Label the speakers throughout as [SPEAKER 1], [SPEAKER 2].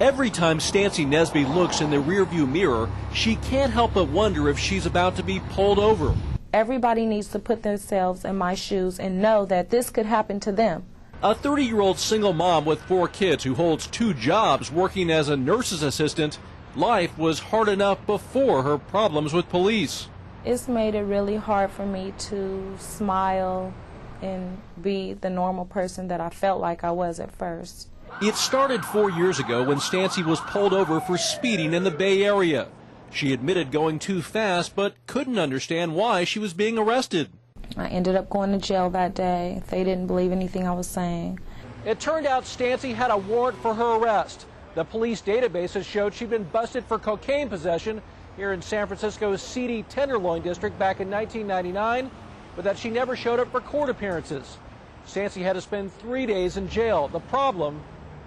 [SPEAKER 1] Every time Stancy Nesby looks in the rearview mirror, she can't help but wonder if she's about to be pulled over.
[SPEAKER 2] Everybody needs to put themselves in my shoes and know that this could happen to them.
[SPEAKER 1] A 30-year-old single mom with 4 kids who holds 2 jobs working as a nurse's assistant, life was hard enough before her problems with police.
[SPEAKER 2] It's made it really hard for me to smile and be the normal person that I felt like I was at first.
[SPEAKER 1] It started 4 years ago when Stancy was pulled over for speeding in the Bay Area. She admitted going too fast, but couldn't understand why she was being arrested.
[SPEAKER 2] I ended up going to jail that day. They didn't believe anything I was saying.
[SPEAKER 1] It turned out Stancy had a warrant for her arrest. The police databases showed she'd been busted for cocaine possession here in San Francisco's seedy Tenderloin district back in 1999, but that she never showed up for court appearances. Stancy had to spend 3 days in jail. The problem,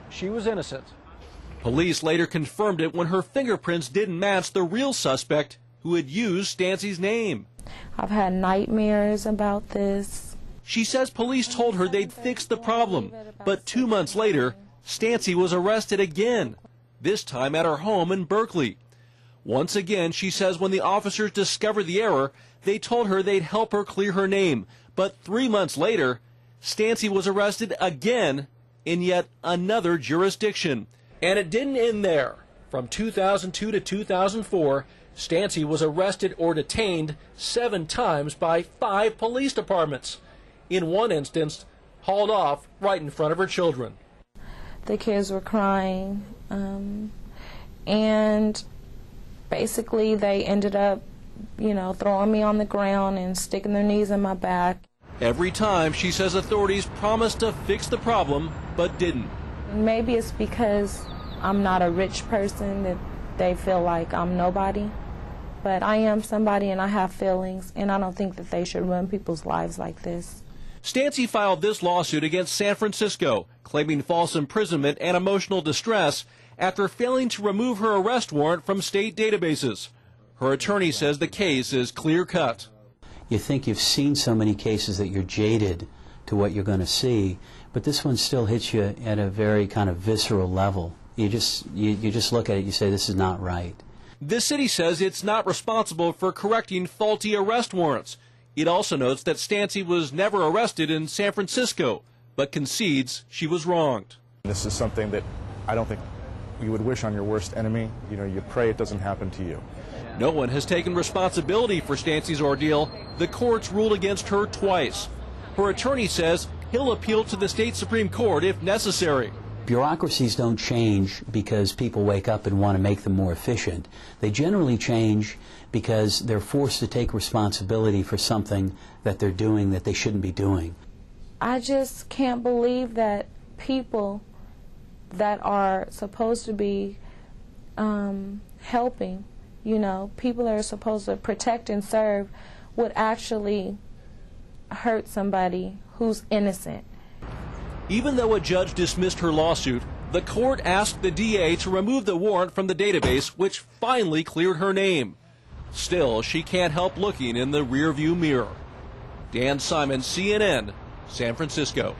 [SPEAKER 1] she was innocent. Police later confirmed it when her fingerprints didn't match the real suspect who had used Stancy's name.
[SPEAKER 2] I've had nightmares about this.
[SPEAKER 1] She says police told her they'd fix the problem, but 2 months later, Stancy was arrested again, this time at her home in Berkeley. Once again, she says when the officers discovered the error, they told her they'd help her clear her name. But 3 months later, Stancy was arrested again in yet another jurisdiction. And it didn't end there. From 2002 to 2004, Stancy was arrested or detained 7 times by 5 police departments. In one instance, hauled off right in front of her children.
[SPEAKER 2] The kids were crying, and basically they ended up, throwing me on the ground and sticking their knees in my back.
[SPEAKER 1] Every time, she says authorities promised to fix the problem, but didn't.
[SPEAKER 2] Maybe it's because I'm not a rich person that they feel like I'm nobody. But I am somebody and I have feelings, and I don't think that they should ruin people's lives like this.
[SPEAKER 1] Stancy filed this lawsuit against San Francisco, claiming false imprisonment and emotional distress after failing to remove her arrest warrant from state databases. Her attorney says the case is clear-cut.
[SPEAKER 3] You think you've seen so many cases that you're jaded to what you're going to see, but this one still hits you at a very kind of visceral level. You just look at it, you say, this is not right.
[SPEAKER 1] The city says it's not responsible for correcting faulty arrest warrants. It also notes that Stancy was never arrested in San Francisco, but concedes she was wronged.
[SPEAKER 4] This is something that I don't think you would wish on your worst enemy. You pray it doesn't happen to you.
[SPEAKER 1] No one has taken responsibility for Stancy's ordeal. The courts ruled against her twice. Her attorney says he'll appeal to the state Supreme Court if necessary.
[SPEAKER 3] Bureaucracies don't change because people wake up and want to make them more efficient. They generally change because they're forced to take responsibility for something that they're doing that they shouldn't be doing.
[SPEAKER 2] I just can't believe that people that are supposed to be helping, people that are supposed to protect and serve, would actually hurt somebody who's innocent.
[SPEAKER 1] Even though a judge dismissed her lawsuit, the court asked the DA to remove the warrant from the database, which finally cleared her name. Still, she can't help looking in the rearview mirror. Dan Simon, CNN, San Francisco.